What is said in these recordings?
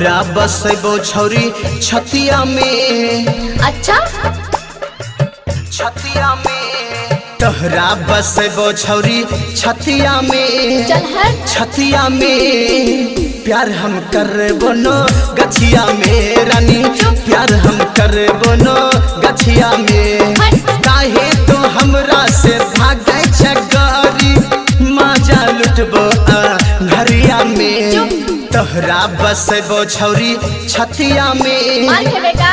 तोहरा बसबो छौरी छतिया में। अच्छा छतिया में तोहरा बसबो छौरी छतिया में। चल हट। छतिया में प्यार हम करबो न गछिया में रानी। प्यार हम करबो न गछिया में। काहे तो हमरा से भागै छ गरी मजा लुटबो घरिया में। तोहरा बसबो छौरी छतिया में।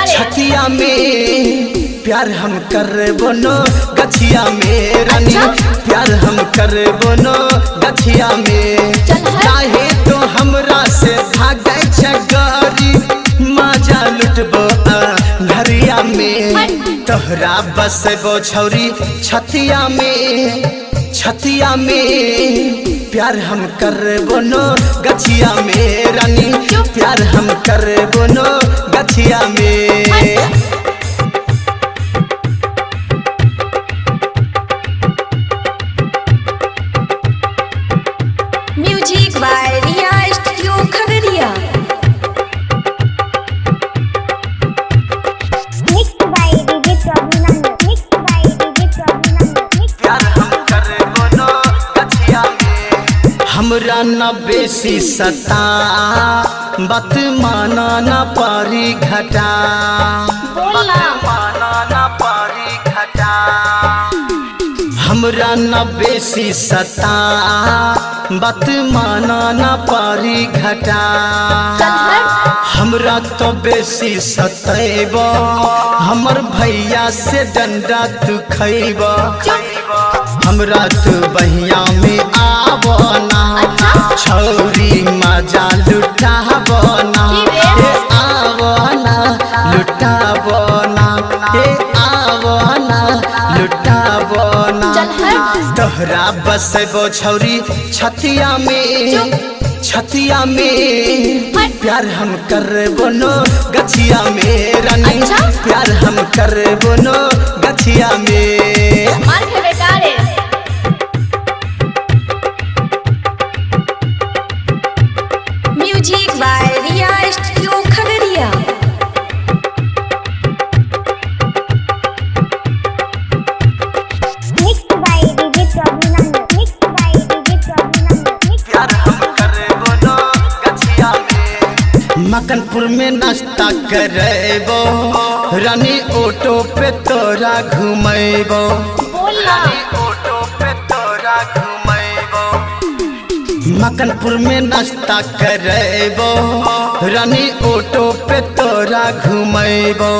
छतिया में प्यार हम करबो न गछिया में रानी। प्यार हम करबो न गछिया में। काहे तो हमरा से भागै छ गरी मजा लुटबो घरिया में। तोहरा बसबो छौरी छतिया में। छतिया में प्यार हम करबो न गछिया में रानी। प्यार हम करबो न गछिया में। Music by Riya studio Khagaria. प्यार हम करबो न गछिया में। हमरा न बेसी सता बात माना न पारी घटा। बोलना माना न पारी घटा। हमरा न बेसी सता बात माना न पारी घटा। हमरा तो बेसी सतैब हमर भैया से डंडा तू खैब। हमरा तू बहिया में आवना छौरी मजा लुटावना। हे आवना लुटावना। हे आवना लुटावना। तोहरा बसबो छौरी छतिया में। छतिया में प्यार हम करबो न गछिया में रानी। प्यार हम करबो न गछिया में। Music by Riya studio Khagaria. प्यार हम करबो न गछिया में। मकनपुर में नाश्ता करबो रानी। ऑटो पे तोरा घुमैबो। बोलना ऑटो पे तोरा घुमैबो। मकनपुर में नाश्ता करबो रानी। ऑटो पे तोरा घुमैबो।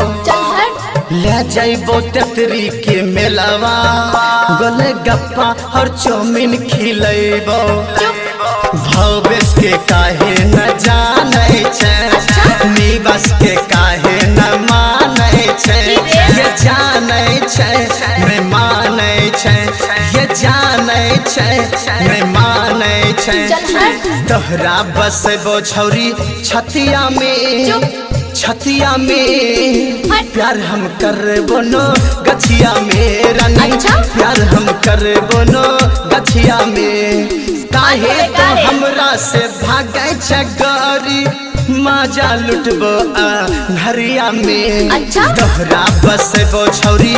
ले जाइबो तेतरी के मेलावा। गोले गप्पा और चौमिन खिलैबो। भवेश के काहे न जानै छै। निवास के काहे न मानै छै। ये जानै छै मैं मानै छै। ये जानै छै मैं मानै छै। तोहरा बसबो छौरी छतिया में। छतिया में प्यार हम करबो न गछिया में रानी। प्यार हम करबो न गछिया में। काहे तो हमरा से भागै छ गरी मजा लुटबो घरिया में। तोहरा बसबो छौरी